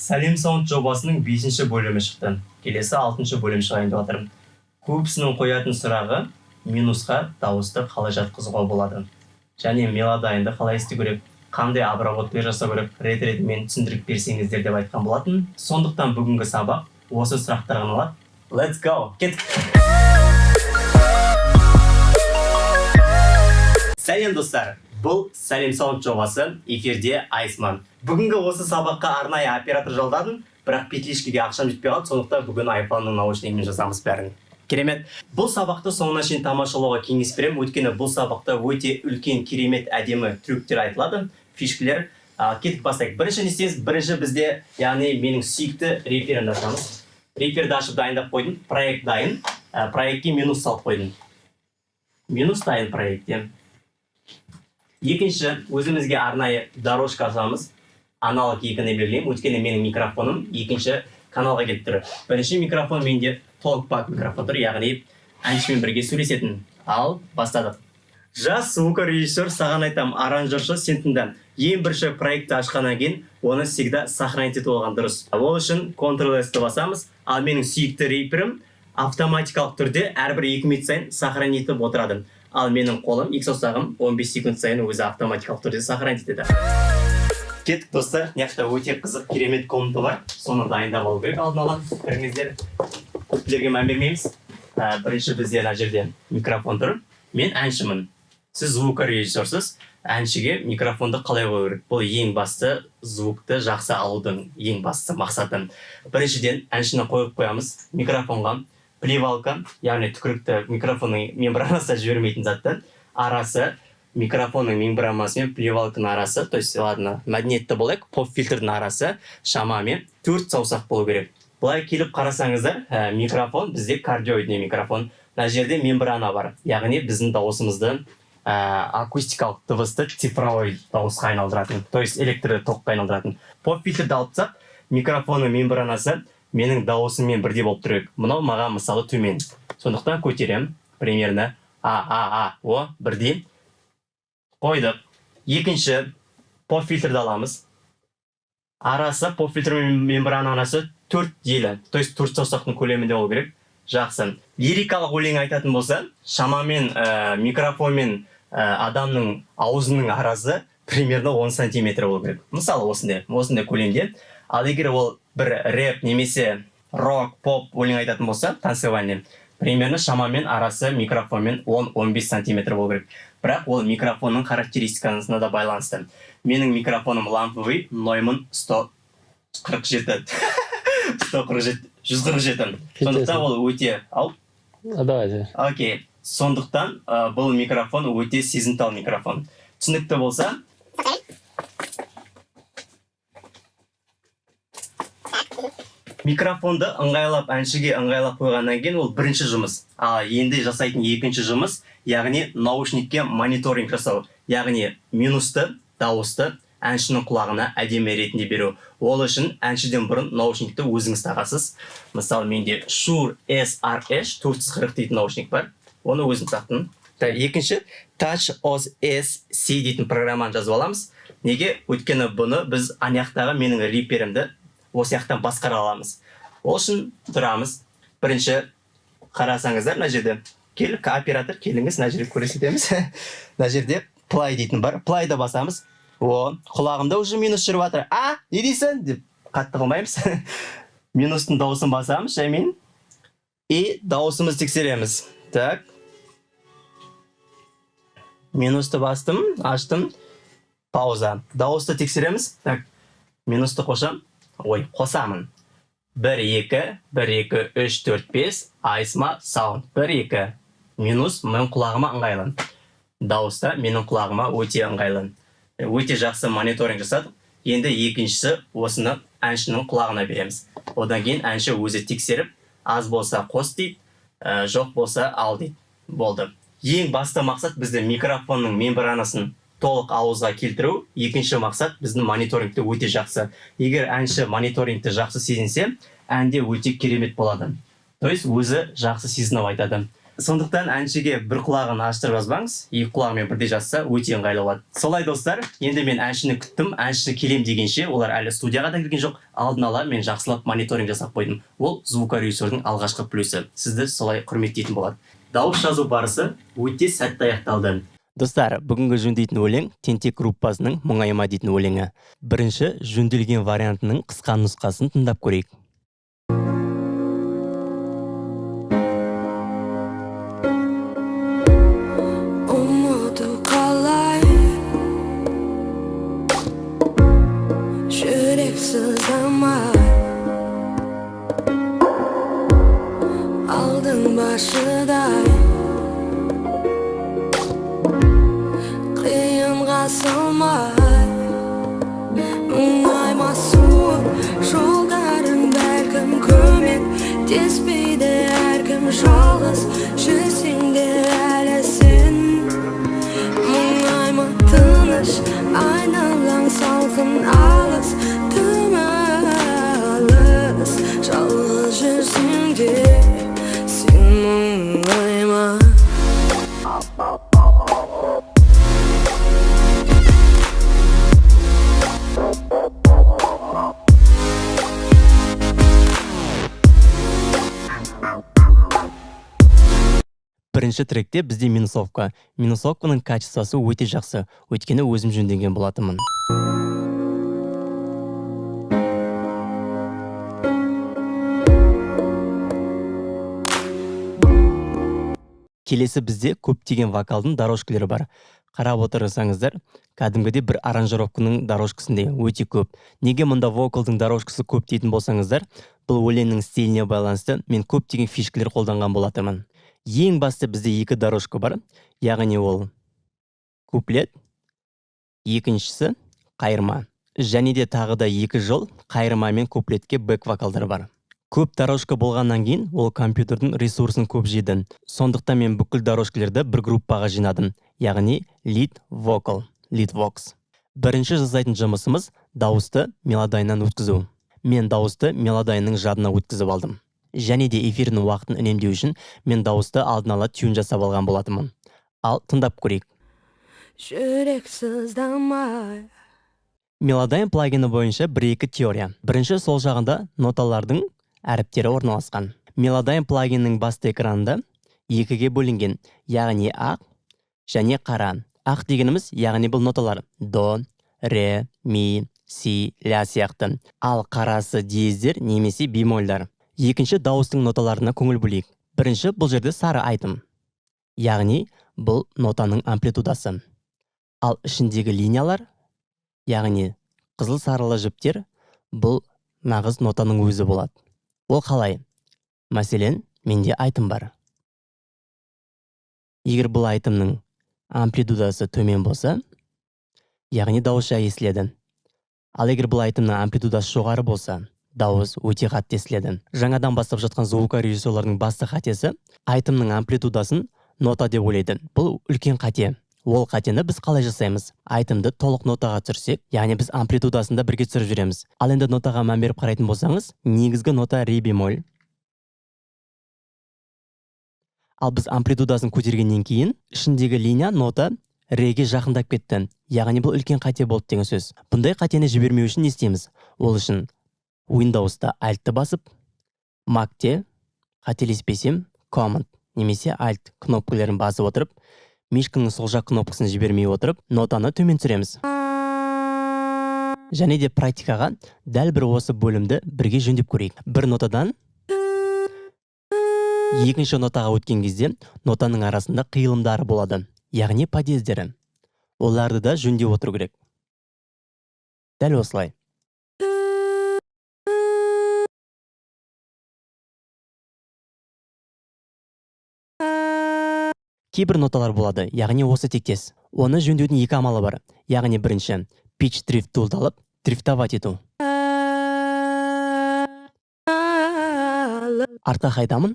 Сәлем саунд жобасының 5-ші бөлімі шықты. Келесі 6-шы бөлім шығайын деп жатырмын. Көбісінің қоятын сұрағы минусқа дауысты қалай жатқызуға болады. Және мелодайнды қалай істеу керек, қандай обработка жасау керек, рет-ретімен түсіндіріп берсеңіздер деп айтқан болатын. Сондықтан бүгінгі сабақ осы сұрақтарға арналады. Let's go! Кеттік! Сәлем достар! Бұл Сәлем саунд жобасы, эфирде Айсман. Бүгінгі осы сабаққа арнайы оператор жалдадым, бірақ петлишкеге ақшам жетпей қалды, сондықтан бүгін айфонның наушнигімен жасамыз бәрін. Керемет. Бұл сабақты соңына шейін тамашалауға кеңес беремін, өйткені бұл сабақта өте үлкен, керемет, әдемі трюктер айтылады, фишкілер. Кеттік бастайық. Бірінші не істейміз? Бірінші бізде, яғни менің сүйікті реперімді ашамыз. Реперді ашып дайындап қойдым. Проект дайын. Проектке минус салып қойдым. Минус дайын проектте. Екінші, өзімізге арнайы дорожка ашамыз. Аналог екіні белгілеймін, өйткені менің микрофоным екінші каналға келіп тұр. Бірінші микрофон менде толкбак микрофон тұр, яғни әншімен бірге сөйлесетін. Ал бастадық. Жас звукорежиссер, саған айтам, аранжерші, сен тыңда. Ең бірінші проектті ашқаннан кейін оны всегда сохранить етіп алған дұрыс. Ол үшін Ctrl-S-ті басамыз, ал менің сүйікті реперім автоматикалық түрде әрбір 2 минут сайын сохранить етіп отырады. Ал менің қолым, X саусағым 15 секунд сайын өзі автоматикалық түрде сохранить етеді. Кеттік достар, неқта өте қызық, керемет комната бар. Соны дайындап алу керек алдын ала. Кіріңіздер, көптілерге мән бермейміз. Бірінші бізде мына жерде микрофон тұр. Мен әншімін. Сіз звукорежиссерсіз, әншіге микрофонды қалай қою керек? Бұл ең басты звукты жақсы алудың ең басты мақсаты. Біріншіден әншіні қойып қоямыз микрофонға. Плевалка, яғни түкірікті микрофонның мембранасына жібермейтін затты. Арасы микрофонның мембранасы мен плевалканың арасы, то есть ладно, мәдениетті болайық, поп-фильтрдің арасы шамамен 4 саусақ болу керек. Бұлай келіп қарасаңыздар, микрофон бізде кардиоидный микрофон. Мына жерде мембрана бар, яғни біздің дауысымызды акустикалық дыбысты цифровой дауысқа айналдыратын, то есть электрлі токқа айналдыратын. Поп-фильтрді алып тастап, микрофонның мембранасы менің дауысыммен бірдей болып тұрып, мынау маған мысалы төмен. Сондықтан көтерем, примерно о, бірдей. Қойдық. Екінші, поп-фильтрді аламыз. Арасы, поп-фильтр мембрана арасы 4 елі, то есть 4 саусақтың көлемінде болу керек. Жақсы. Лирикалық өлең айтатын болса, шамамен микрофонмен адамның аузының арасы примерно 10 сантиметр болу керек. Мысалы осындай көлемде. Ал егер ол бір рэп немесе рок, поп өлең айтатын болса, танцевальный, примерно шамамен арасы микрофонмен 10-15 сантиметр болу керек. Бірақ ол микрофонның характеристикасына да байланысты. Менің микрофоным ламповый, Neumann 147. 147. Сондықтан ол өте... Ау? Давайте. Окей. Сондықтан бұл микрофон өте сезімтал микрофон. Түсінікті болса... Микрофонды ыңғайлап, әншіге ыңғайлап қойғаннан кейін ол бірінші жұмыс. Ал енді жасайтын екінші жұмыс, яғни наушникке мониторинг жасау. Яғни минусты, дауысты әншінің құлағына әдемі ретінде беру. Ол үшін әншіден бұрын наушникті өзіңіз тағасыз. Мысалы, менде Shure SRH 440 дейтін наушник бар. Оны өзім тақтым. Екінші, Touch OS C дейтін программаны жазып аламыз. Неге? Өйткені бұны біз анаяқтағы менің реперімді осы яқтан басқара аламыз. Ол үшін тұрамыз. Бірінші қарасаңыздар, мына жерде оператор келіңіз, мына жерде көрсетеміз. Мына жерде play дейтін бар. Play'да басамыз. Құлағымда уже минус жүріп жатыр. Не дейсің? Деп қатты қылмаймыз. Минустың дауысын басамыз, жаймен. И дауысымызды тексереміз. Так. Минусты бастым, аштым. Пауза. Дауысты тексереміз. Так. Минусты қосамын. 1, 2, 1, 2, 3, 4, 5, Айсма, саунд. 1, 2, минус мен құлағыма ыңғайлы. Дауыста менің құлағыма өте ыңғайлы. Өте жақсы мониторинг жасадық. Енді екіншісі осыны әншінің құлағына береміз. Одан кейін әнші өзі тексеріп, аз болса қос дейді, жоқ болса ал дейді. Болды. Ең басты мақсат бізді микрофонның мембранасын толық ауызға келтіру. Екінші мақсат біздің мониторингті өте жақсы. Егер әнші мониторингті жақсы сезінсе, әнде өте керемет болады. То есть өзі жақсы сезініп айтады. Сондықтан әншіге бір құлағын аштырып жазбаңыз, екі құлағымен бірдей жазса өте ыңғайлы болады. Солай достар, енді мен әншіні күттім, әнші келем дегенше, олар әлі студияға да кірген жоқ. Алдын ала мен жақсылап мониторинг жасап қойдым. Ол звукорежиссердің алғашқы плюсы. Сізді солай құрметтейтін болады. Дауыс жазу барысы өте сәтті аяқталды. Достар, бүгінгі жөндейтін өлең Тентек группасының Мұңайма дейтін өлеңі. Бірінші жөнделген вариантының қысқа нұсқасын тыңдап көрейік. Aldın başıday Kıyınға sığmay Мұңайма суық жолдарын бәлкім көмек теспейді әркім жалғыз жүрсең де әлі сен Мұңайма тыныш айналаң салқын алыс тым алыс жалғыз жүрсең де сен мұңайма Бірінші тректе бізде минусовка. Минусовканың качествосы өте жақсы, өйткені өзім жөндеген болатынмын. Келесі бізде көптеген вокалдың дорожкалары бар. Қарап отырсаңыздар, кәдімгідей бір аранжировканың дорожкасындай өте көп. Неге мұнда вокалдың дорожкасы көп дейтін болсаңыздар, бұл өлеңнің стиліне байланысты мен көптеген фишкалар қолданған болатынмын. Ең басты бізде екі дорожка бар, яғни ол куплет, екіншісі қайырма. Және де тағы да екі жол қайырма мен куплетке бэк вокалдар бар. Көп дорожка болғаннан кейін ол компьютердің ресурсын көп жейді. Сондықтан мен бүкіл дорожкаларды бір группаға жинадым, яғни lead vocal, lead vox. Бірінші жасайтын жұмысымыз дауысты мелодайынан өткізу. Мен дауысты мелодайының жадына өткізіп алдым. Және де эфирдің уақытын үнемдеу үшін мен дауысты алдын ала тюн жасап алған болатынмын. Ал тыңдап көрейік. Жүрек сыздамай. Мелодайн плагині бойынша бір-екі теория. Бірінші сол жағында ноталардың әріптері орналасқан. Мелодайн плагинінің басты экранында екіге бөлінген, яғни ақ және қара. Ақ дегеніміз, яғни бұл ноталар до, ре, ми, си, ля сияқты. Ал қарасы диездер немесе бемольдар. Екінші дауыстың ноталарына көңіл бөлейік. Бірінші бұл жерде сары айтым, яғни бұл нотаның амплитудасы. Ал ішіндегі линиялар, яғни қызыл сарылы жіптер, бұл нағыз нотаның өзі болады. Ол қалай? Мәселен, менде айтым бар. Егер бұл айтымның амплитудасы төмен болса, яғни дауыс жай естіледі. Ал егер бұл айтымның амплитудасы жоғары болса, дауыс өте қатты естіледі. Жаңадан бастап жатқан звукорежиссерлердің басты қатесі айтымның амплитудасын нота деп ойлайды. Бұл үлкен қате. Ол қатені біз қалай жасаймыз? Айтымды толық нотаға түсірсек, яғни біз амплитудасын да бірге түсіріп жүреміз. Ал енді нотаға мән беріп қарайтын болсаңыз, негізгі нота ре бемоль. Ал біз амплитудасын көтергеннен кейін, ішіндегі линия нота реге жақындап кетті. Яғни бұл үлкен қате болды деген сөз. Бұндай қатені жібермеу үшін не істейміз? Ол үшін Windows'та Alt'ты басып, Mac'те қателеспесем Command немесе Alt кнопкаларын басып отырып, мишканың сол жақ кнопкасын жібермей отырып, нотаны төмен түсіреміз. Және де практикаға дәл бір осы бөлімді бірге жөндеп көрейік. Бір нотадан екінші нотаға өткен кезде нотаның арасында қиылымдары болады, яғни падездері. Оларды да жөндеп отыру керек. Дәл осылай. Кейбір ноталар болады, яғни осы тектес. Оны жөндеудің екі амалы бар. Яғни бірінші, pitch drift tool'ды алып, дрифтовать ету. Артқа қайтамын.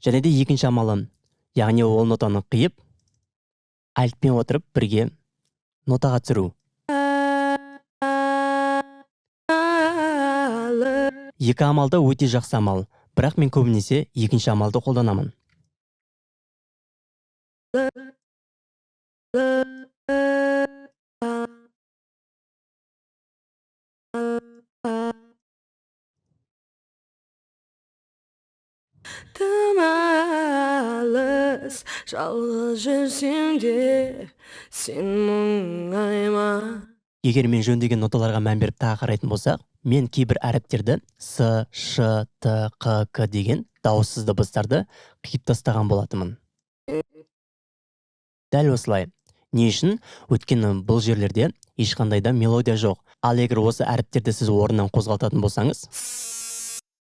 Және де екінші амалы, яғни ол нотаны қиып, альтпен отырып бірге нотаға түсіру. Екі амалда өте жақсы амал, бірақ мен көбінесе екінші амалды қолданамын. Tüm alыс жалғыз жүрсем де сен мұңайма. Егер мен жөндеген ноталарға мән беріп тағы қарайтын болсақ, мен кейбір әріптерді с, ш, т, қ, к деген дауыссыз дыбыстарды қиып тастаған болатынмын. Дәл осылай. Не үшін? Өйткені бұл жерлерде ешқандай да мелодия жоқ. Ал егер осы әріптерді сіз орнынан қозғалтатын болсаңыз,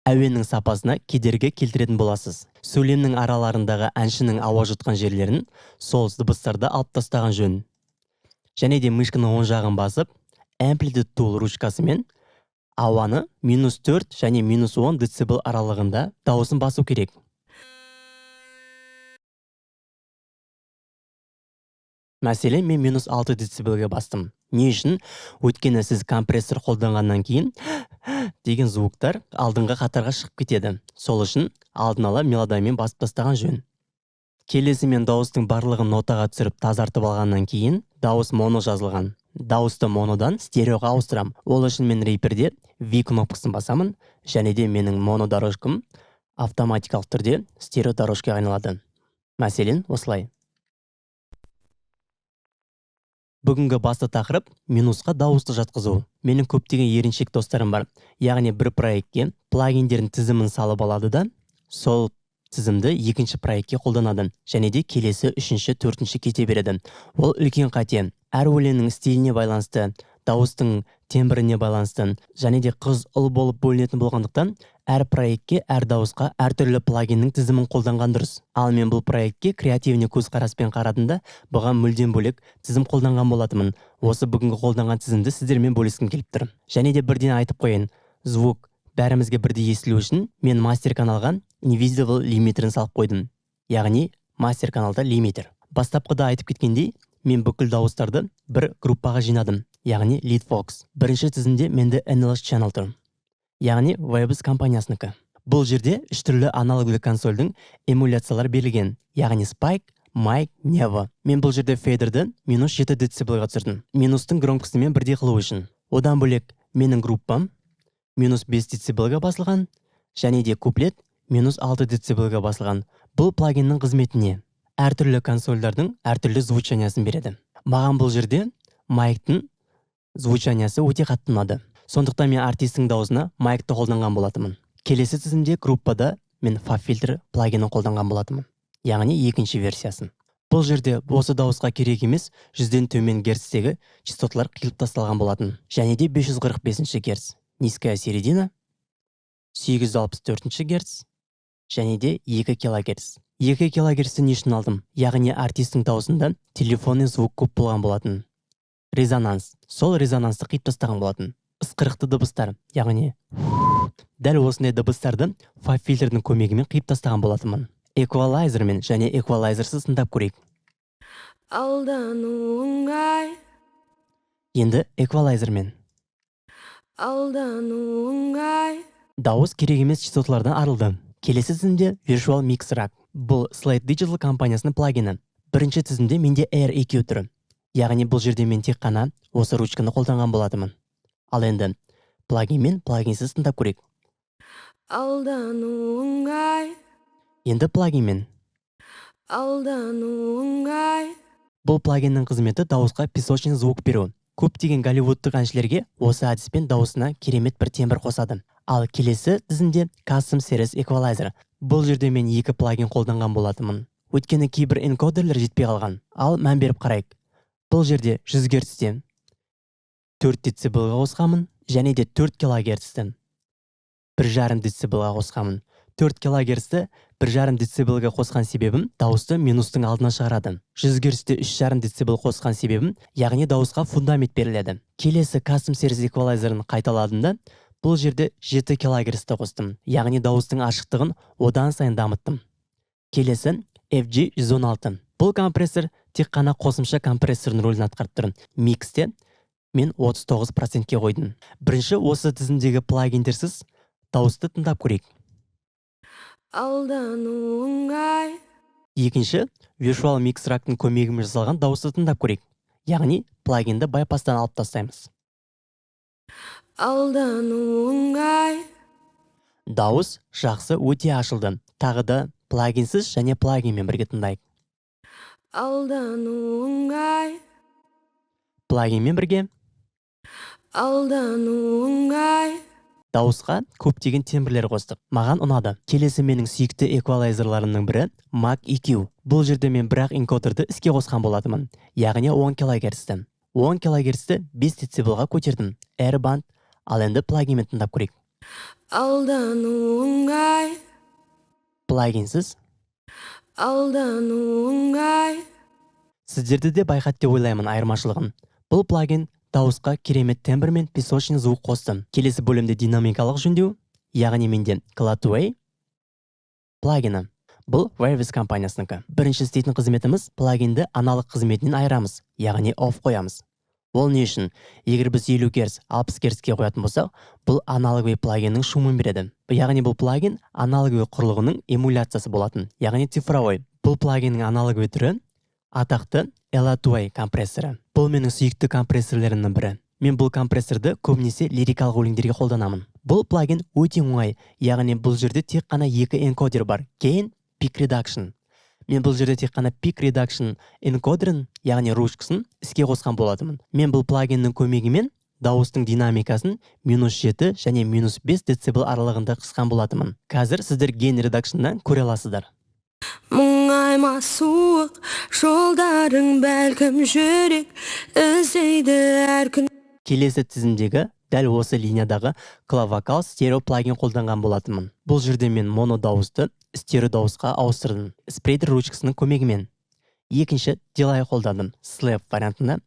әуеннің сапасына кедергі келтіретін боласыз. Сөйлемнің араларындағы әншінің ауа жұтқан жерлерін сол дыбыстарды алып тастаған жөн. Және де мышканың оң жағын басып, Amplitude Tool ручкасымен ауаны -4 және -10 децибел аралығында дауысын басу керек. Мәселен, мен -6 децибелге бастым. Не үшін? Өйткені сіз компрессор қолданғаннан кейін деген звуктар алдыңғы қатарға шығып кетеді. Сол үшін алдын ала мелодиямен басып тастаған жөн. Келесі мен дауыстың барлығын нотаға түсіріп тазартып алғаннан кейін дауыс моно жазылған. Дауысты монодан стереоға ауыстырам. Ол үшін мен рейперде V кнопкасын басамын, және де менің моно дорожкам автоматикалық түрде стерео дорожкаға айналады. Мәселен, осылай. Бүгінгі басты тақырып минусқа дауысты жатқызу. Менің көптеген еріншек достарым бар. Яғни бір проектке плагиндердің тізімін салып алады да, сол тізімді екінші проектке қолданады. Және де келесі үшінші, төртінші кете береді. Ол үлкен қате. Әр өлеңнің стиліне байланысты, дауыстың тембріне байланысты, және де қыз ұл болып бөлінетін болғандықтан, әр проектке, әр дауысқа әртүрлі плагиннің тізімін қолданған дұрыс. Ал мен бұл проектке креативный көзқараспен қарадымда, бұған мүлдем бөлек тізім қолданған болатымын. Осы бүгінгі қолданған тізімді сіздермен бөліскім келіп тұр. Және де бірден айтып қойын, звук бәрімізге бірдей естілу үшін мен мастер каналға Invisible лимитерін салып қойдым. Яғни мастер каналда лимитер. Бастапқыда айтып кеткендей, мен бүкіл дауыстарды бір группаға жинадым. Яғни Leadfox. Бірінші тізімде менде NLS Channel тұр. Яғни Waves компаниясынікі. Бұл жерде үш түрлі аналоглы консольдің эмуляциялар берілген. Яғни Spike, Mic, Nevo. Мен бұл жерде фейдерді -7 децибелға түсірдім. Минустың громкостымен бірдей қылу үшін. Одан бөлек менің группам -5 децибелға басылған, және де куплет -6 децибелға басылған. Бұл плагиннің қызметіне әртүрлі консольдардың әртүрлі звучаниясын береді. Маған бұл жерде майктың звучаниясы өте қатты ұнады. Сондықтан мен артистің дауысына майкты қолданған болатымын. Келесі тізімде группада мен FabFilter плагинін қолданған болатымын. Яғни екінші версиясын. Бұл жерде осы дауысқа керек емес 100-ден төмен герцтегі частоталар қиылып тасталған болатын. Және де 545 герц. Низкая середина, 864 герц, және де 2 килогерц. 2 килогерцті не үшін алдым? Яғни артистің дауысында телефонный звук көп болған болатын. Резонанс. Сол резонансты қиып тастаған болатын. Ысқырықты дыбыстар, яғни дәл осындай дыбыстарды FabFilterдің көмегімен қиып тастаған болатынмын. Эквалайзермен және эквалайзерсыз тыңдап көрейік. Алдану оңай, Енді эквалайзермен. алдану оңай. Дауыс керек емес частоталардан арылды. Келесі тізімде Virtual Mix Rack. Бұл Slate Digital компаниясының плагині. Бірінші тізімде менде R2 түрі. Яғни бұл жерде мен тек қана осы ручканы қолданған болатымын. Ал енді плагинмен плагинсіз тыңдап көрейік. Алдану оңай, Енді плагинмен. алдану оңай. Бұл плагиннің қызметі дауысқа песочный звук беру. Көптеген голливудтық әншілерге осы әдіспен дауысына керемет бір тембр қосады. Ал келесі тізімде Custom Series Equalizer. Бұл жерде мен екі плагин қолданған болатымын. Өйткені кейбір энкодерлер жетпей қалған. Ал мән беріп қарайық. Бұл жерде 100 герцтен 4 децибелға қосқамын, және де 4 килогерцтен 1,5 децибелға қосқамын. 4 килогерцті 1,5 децибелға қосқан себебім дауысты минустың алдына шығарады. 100 герцті 3,5 децибел қосқан себебім, яғни дауысқа фундамент беріледі. Келесі Custom Series Equalizer'ын қайталадымда, бұл жерде 7 килогерцті қостым, яғни дауыстың ашықтығын одан сайын дамыттым. Келесі FG116. Бұл компрессор тек қана қосымша компрессорын рөлін атқарып тұр. Миксте мен 39%-ке қойдым. Бірінші осы тізімдегі плагиндерсіз дауысты тыңдап көрейік. Алдану оңай, Екінші, Virtual Mix Rack'тың көмегімен жасалған дауысты тыңдап көрейік. Яғни, плагинді байпастан алып тастаймыз. Алдану оңай. Дауыс жақсы өте ашылды. Тағы да плагинсіз және плагинмен бірге тыңдайық. Алдану оңай. Плагинмен бірге Алдану оңай. дауысқа көптеген тембрлер қостық. Маған ұнады. Келесі менің сүйікті эквалайзерларымның бірі Mac EQ. Бұл жерде мен бірақ энкодерді іске қосқан болатымын. Яғни 10 кГц-ті. 10 кГц-ті 5 дБ-ға көтердім. Airband, ал енді плагинмен тыңдап көрейік. Алдану оңай. Плагинсіз. Алдану оңай. Сіздерді де байқат деп ойлаймын айырмашылығын. Бұл плагин дауысқа керемет тембр мен песочный звук қосты. Келесі бөлімде динамикалық жөндеу, яғни менде Cloudway плагині. Бұл Waves компаниясынікі. Бірінші істейтін қызметіміз плагинді аналық қызметінен айырамыз, яғни off қоямыз. Ол не үшін? Егер біз 50 Гц, 60 Гц-ке қоятын болсақ, бұл аналоговый плагиннің шумын береді. Яғни бұл плагин аналоговый құрылғының эмуляциясы болатын, яғни цифровой. Бұл плагиннің аналоговый түрі атақты Elatoy компрессоры. Бұл менің сүйікті компрессорлерімнің бірі. Мен бұл компрессорды көбінесе лирикалық өлеңдерге қолданамын. Бұл плагин өте оңай, яғни бұл жерде тек қана екі энкодер бар, Gain, Peak Reduction. Мен бұл жерде тек қана Peak Reduction энкодерін, яғни ручкасын іске қосқан болатымын. Мен бұл плагиннің көмегімен дауыстың динамикасын -7 және -5 дБ аралығында қысқан болатымын. Қазір сіздер Gain Reduction'нан көре аласыздар. Мұңайма суық, жолдарың бәлкім жүрек іздейді әр күн. Келесі тізімдегі дәл осы линиядағы клавокал стерео плагин қолданған болатынмын. Бұл жерде мен моно дауысты стерео дауысқа ауыстырдым. Спрейдер ручкасының көмегімен. Екінші делай қолдандым слэп вариантында.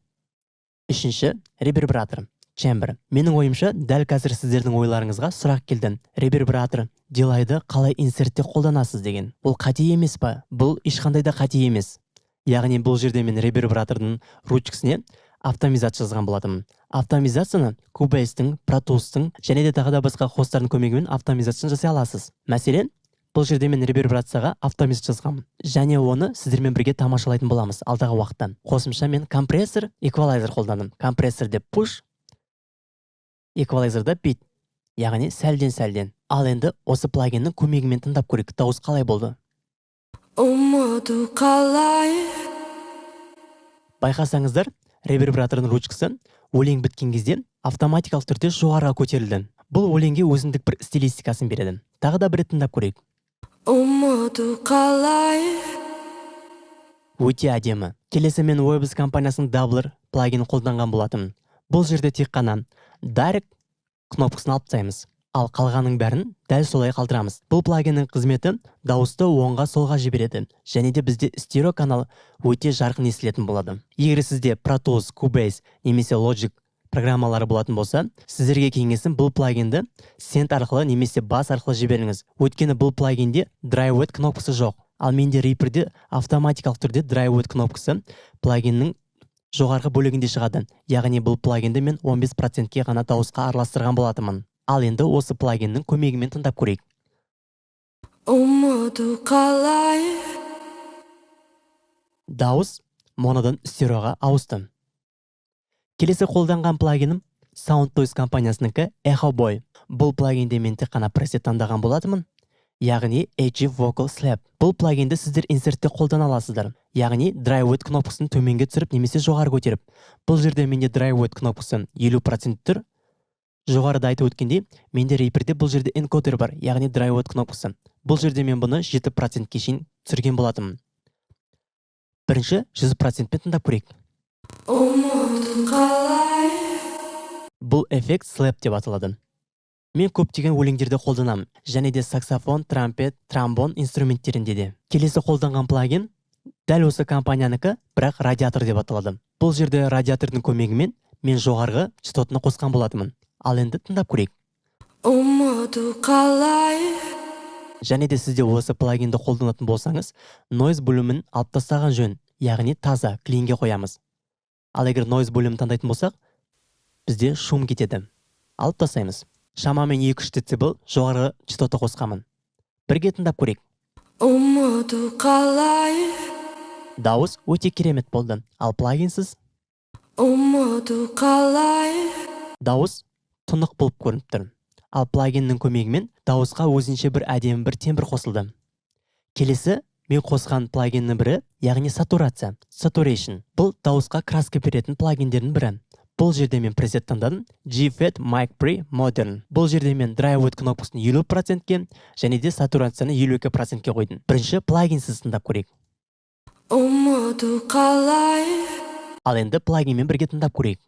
Үшінші ревербератор чембер. Менің ойымша дәл қазір сіздердің ойларыңызға сұрақ келді. Ревербератор делайды қалай инсертте қолданасыз деген. Ол қате емес па? Бұл ешқандай да қате емес. Яғни бұл жерде мен ревербератордың ручкасіне автомизация жазған болатымын. Автомизацияны Cubase-тің, Pro Tools-тың және де тағы да басқа хосттардың көмегімен автомизацияны жасай аласыз. Мәселен, бұл жерде мен реверберацияға автомизация жазғанмын. Және оны сіздермен бірге тамашалайтын боламыз алдағы уақытта. Қосымша мен компрессор, эквалайзер қолдандым. Компрессорде push, эквалайзерда beat, яғни сәлден. Ал енді осы плагиннің көмегімен тыңдап көрейік, дауыс қалай болды. Ұмыту қалай. Байқасаңыздар, ревербератордың ручкасы өлең біткен кезде автоматикалық түрде жоғарыға көтерілді. Бұл өлеңге өзіндік бір стилистикасын береді. Тағы да бір рет тыңдап көрейік. Ұмыту қалай. Өте әдемі. Келесі мен Waves компаниясының Doubler плагинін қолданған болатым. Бұл жерде тек қана Direct кнопкасын алып тастаймыз. Ал қалғанның бәрін дәл солай қалдырамыз. Бұл плагиннің қызметі дауысты оңға солға жібереді. Және де бізде стерео канал өте жарқын естілетін болады. Егер сізде Pro Tools, Cubase немесе Logic программалары болатын болса, сіздерге кеңесім бұл плагинді сент арқылы немесе бас арқылы жіберіңіз. Өйткені бұл плагинде Dry Wet кнопкасы жоқ. Ал менде Reaper'де автоматикалық түрде Dry Wet кнопкасы плагиннің жоғарғы бөлігінде шығады. Яғни бұл плагинді мен 15%-ке ғана дауысқа араластырған болатымын. Ал енді осы плагиннің көмегімен тыңдап көрейік. Ұмыту қалай. Дауыс монодан стереоға ауысты. Келесі қолданған плагинім SoundToys компаниясыныңкі Echo Boy. Бұл плагинде мен тек қана пресет таңдаған болатымын. Яғни Edge Vocal Slap. Бұл плагинді сіздер инсертте қолдана аласыздар. Яғни Dry Wet кнопкасын төменге түсіріп немесе жоғары көтеріп. Бұл жерде менде Dry Wet кнопкасы 50% тұр. Жоғарыда айтып өткенде, менде Reaper'де бұл жерде энкодер бар, яғни Dry Wet кнопкасы. Бұл жерде мен бұны 7%-ке шейін түсірген болатымын. Бірінші 100%-пен тыңдап көрейік. Ұмыту қалай. Бұл эффект slap деп аталады. Мен көптеген өлеңдерді қолданамын, және де саксофон, трампет, тромбон инструменттерінде де. Келесі қолданған плагин дәл осы компанияныкі, бірақ радиатор деп аталады. Бұл жерде радиатордың көмегімен мен жоғарғы частотаны қосқан болатымын. Ал енді тыңдап көрейік. Ұмыту қалай. Және де сізде осы плагинді қолданатын болсаңыз, noise бөлімін алып тастаған жөн, яғни таза, клинге қоямыз. Ал егер noise бөлімін таңдайтын болсақ, бізде шум кетеді. Алып тастаймыз. Шамамен 2-3 дБ жоғарғы частота қосқамын. Бірге тыңдап көрейік. ұмыту қалай, Дауыс өте керемет болды. Ал плагинсіз ұмыту қалай, дауыс тұнық болып көрініп тұр. Ал плагиннің көмегімен дауысқа өзінше бір әдемі бір тембр қосылды. Келесі мен қосқан плагиннің бірі, яғни сатурация, saturation. Бұл дауысқа краска беретін плагиндердің бірі. Бұл жерде мен пресет таңдадым, G-Fed Mic Pre Modern. Бұл жерде мен Dry Wet кнопкасын 50%-ке және де сатурацияны 52%-ке қойдым. Бірінші плагинсіз тыңдап көрейік. ұмыту қалай, Ал енді плагинмен бірге тыңдап көрейік.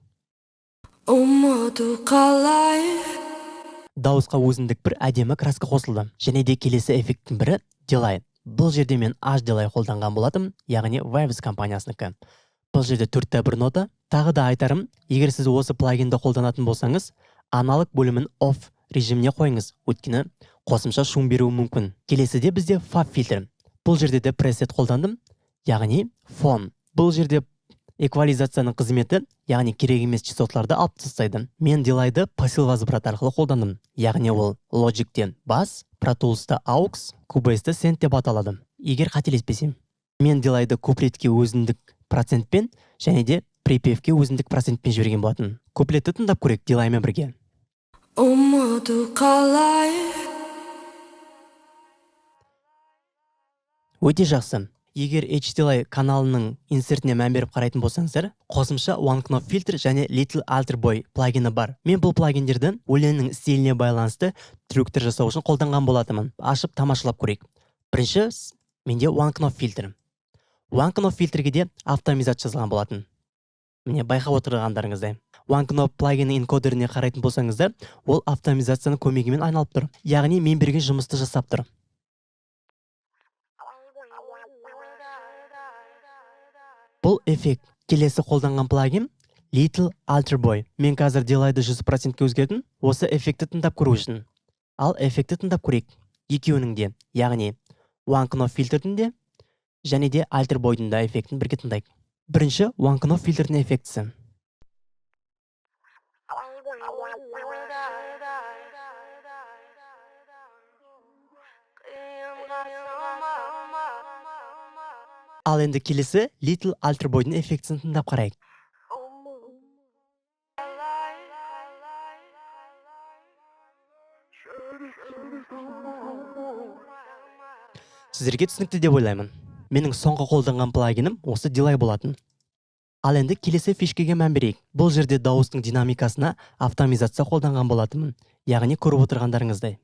ұмыту қалай, Дауысқа өзіндік бір әдемі краска қосылды. Және де келесі эффекттің бірі Delay. Бұл жерде мен H-Delay қолданған болатым, яғни Waves компаниясынікі. Бұл жерде 4-1 нота. Тағы да айтарым, егер сіз осы плагинді қолданатын болсаңыз, аналог бөлімін off режиміне қойыңыз, өйткені қосымша шум беруі мүмкін. Келесіде бізде Fab фильтр. Бұл жерде де пресет қолдандым, яғни фон. Бұл жерде эквализацияның қызметі, яғни керек емес частотларды алып тастайды. Мен Delay'ды пассив возврат арқылы қолдандым, яғни ол Logic'те бас, Pro Tools'та aux, Cubase'да send деп аталады. Егер қателеспесем, мен Delay'ды куплетке өзіндік процентпен және де припевке өзіндік процентпен жіберген болатын. Куплетті тыңдап көрейік Delay'мен бірге. ұмыту қалай, Өте жақсы. Егер H-Delay каналының инсертіне мән беріп қарайтын болсаңыздар, қосымша One Knop Filter және Little Alter Boy плагині бар. Мен бұл плагиндерді өлеңнің стиліне байланысты трюктер жасау үшін қолданған болатымын. Ашып тамашалап көрейік. Бірінші менде One Knop Filter. One Knop Filterге де автомизат жазылған болатын. Міне байқап отырғандарыңыздай. One Knop плагины энкодеріне қарайтын болсаңыздар, ол автомизацияның көмегімен айналып тұр. Яғни мен берген жұмысты жасап тұр. Бұл эффект. Келесі қолданған плагин Little Alter Boy. Мен қазір Delay'ды 100%-ке өзгердім, осы эффекті тыңдап көру үшін. Ал эффекті тыңдап көрейік. Екеуінің де, яғни One Knop Filterдің де және де Alter Boy'дың да эффектін бірге тыңдайық. Бірінші One Knop Filterдің эффектісі. Ал енді келесі Little Alter Boy'дың эффектісін тыңдап қарайық. Сіздерге түсінікті деп ойлаймын. Менің соңғы қолданған плагинім осы Delay болатын. Ал енді келесі фишкеге мән берейік. Бұл жерде дауыстың динамикасына автомизация қолданған болатымын, яғни көріп отырғандарыңыздай.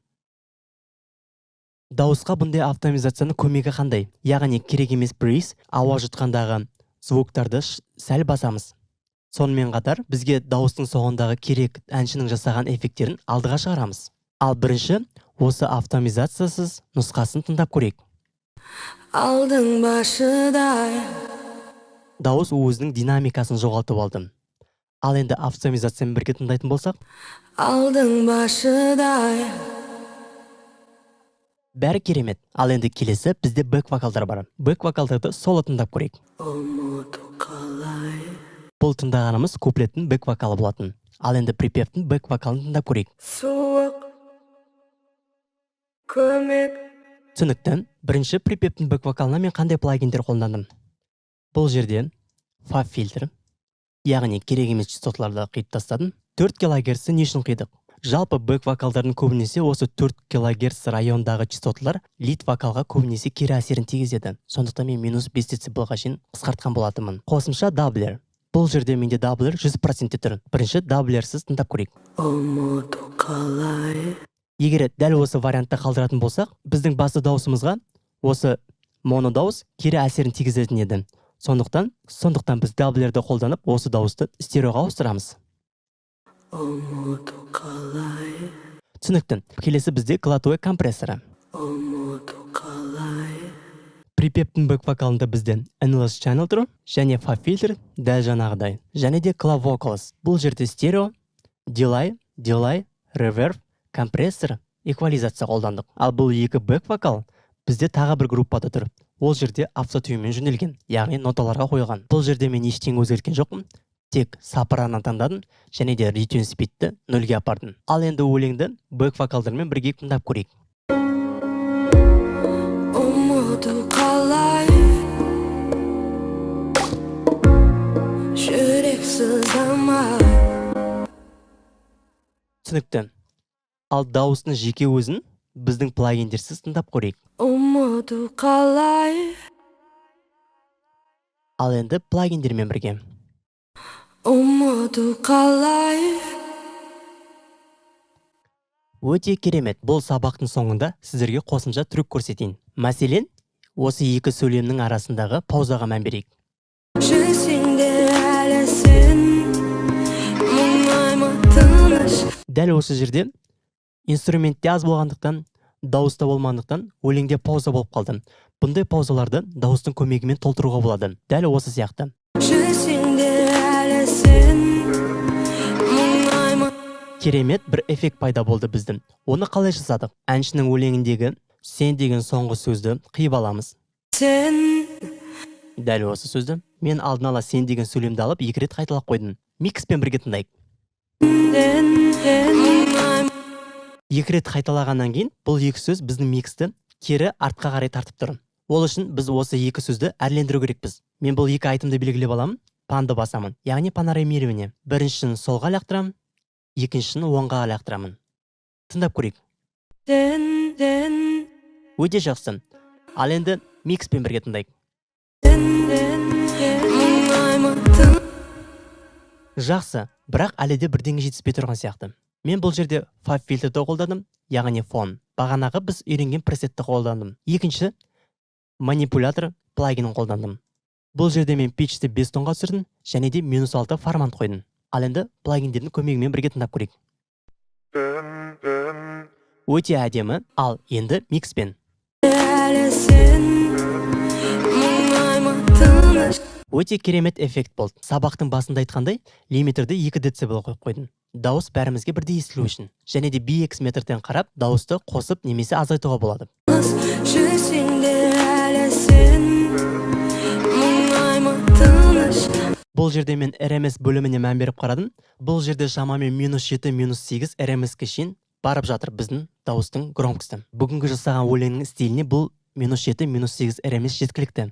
Дауысқа бұндай автомизацияның көмегі қандай? Яғни керек емес breeze, ауа жұтқандағы звуктарды сәл басамыз. Сонымен қатар бізге дауыстың соңындағы керек әншінің жасаған эффекттерін алдыға шығарамыз. Ал бірінші осы автомизациясыз нұсқасын тыңдап көрейік. алдың башыдай, Дауыс өзінің динамикасын жоғалтып алды. Ал енді автомизациямен бірге тыңдайтын болсақ, алдың башыдай, бәрі керемет. Ал енді келесі бізде бэк вокалдар бар. Бэк вокалдарды соло тыңдап көрейік. ұмыту қалай, Бұл тыңдағанымыз куплеттің бэк вокалы болатын. Ал енді припевтің бэк вокалын тыңдап көрейік. суық, көмек, Түсінікті. Бірінші припевтің бэк вокалына мен қандай плагиндер қолдандым? Бұл жерде Fab фильтр, яғни керек емес частотларды қиып тастадым. 4 кГц не үшін қидық? Жалпы бэк вокалдардың көбінесе осы 4 кГц райондағы частотлар лид вокалға көбінесе кері әсерін тигізеді. Сондықтан мен -5 децибелға шейін қысқартқан болатымын. Қосымша даблер. Бұл жерде менде даблер 100%-те тұр. Бірінші даблерсіз тыңдап көрейік. ұмыту қалай, Егер дәл осы вариантта қалдыратын болсақ, біздің басты дауысымызға осы моно дауыс кері әсерін тигізетін еді. Сондықтан біз даблерді қолданып, осы дауысты стереоға ауыстырамыз. ұмыту қалай, Түсінікті. Келесі бізде Clataway компрессоры. ұмыту қалай, Припевтің бэк вокалында бізде Endless Channel тұр, және Fab фильтр дәл жаңағыдай. Және де Clav Vocals. Бұл жерде стерео, Delay, Reverb, компрессор, эквализация қолдандық. Ал бұл екі бэк вокал бізде тағы бір группада тұр. Ол жерде автотюнмен жөнелген, яғни ноталарға қойған. Бұл жерде мен ештеңе өзгерткен жоқпын. Тек сопрано таңдадым және де ретюн спидті 0-ге апардым. Ал енді өлеңді бэк вокалдармен бірге тыңдап көрейік. modu kalay. Жүрек сыздамай. түсінікті. Ал дауыстың жеке өзін біздің плагиндерсіз тыңдап көрейік. Umudu kalay. Ал енді плагиндермен бірге. Umudu kalay. Өте керемет. Бұл сабақтың соңында сіздерге қосымша трюк көрсетейін. Мәселен, осы екі сөйлемнің арасындағы паузаға мән берейік. Жүрсеңде әлі сен, мұңайма тыныш. Дәл осы жерде инструментте аз болғандықтан, дауыста болмағандықтан өлеңде пауза болып қалды. Бұндай паузаларды дауыстың көмегімен толтыруға болады. Дәл осы сияқты. Жүрсеңде әлі сен, мұңайма. Керемет бір эффект пайда болды біздің. Оны қалай жасадық? Әншінің өлеңіндегі сен деген соңғы сөзді қиып аламыз. Сен, Дәл осы сөзді мен алдын ала сен деген сөйлемді алып екі рет қайталап қойдым. Микспен бірге тыңдайық. мұңайма. Екі рет қайталағаннан кейін бұл екі сөз біздің миксті кері артқа қарай тартып тұр. Ол үшін біз осы екі сөзді әрлендіру керекпіз. Мен бұл екі айтымды белгілеп аламын, панды басамын, яғни панорамирование. Біріншісін солға лақтырамын, екіншісін оңға лақтырамын. Тыңдап көрейік. Сен, Өте жақсы. Ал енді микспен бірге тыңдайық. мұңайма тыныш. Жақсы, бірақ әлі де бірдеңе жетіспей тұрған сияқты. Мен бұл жерде фаб фильтрді қолдадым, яғни фон. Бағанағы біз үйренген пресетті қолдандым. Екінші, манипулятор плагинін қолдандым. Бұл жерде мен питчті 5 тонға түсірдім, және де -6 формат қойдым. Ал енді плагиндердің көмегімен бірге тыңдап көрейік. Өте әдемі, ал енді микспен. Әлі сен, мұңайма тыныш. Өте керемет эффект болды. Сабақтың басында айтқандай, лимитерді 2 децибел қойып қойдым. Дауыс бәрімізге бірдей естілу үшін. Және де BX метрден қарап, дауысты қосып немесе азайтуға болады. Жүрсеңде әлі сен, мұңайма тыныш. Бұл жерде мен RMS бөліміне мән беріп қарадым. Бұл жерде шамамен -7, -8 RMS-ке шейін барып жатыр біздің дауыстың громкості. Бүгінгі жасаған өлеңнің стиліне бұл -7, -8 RMS жеткілікті.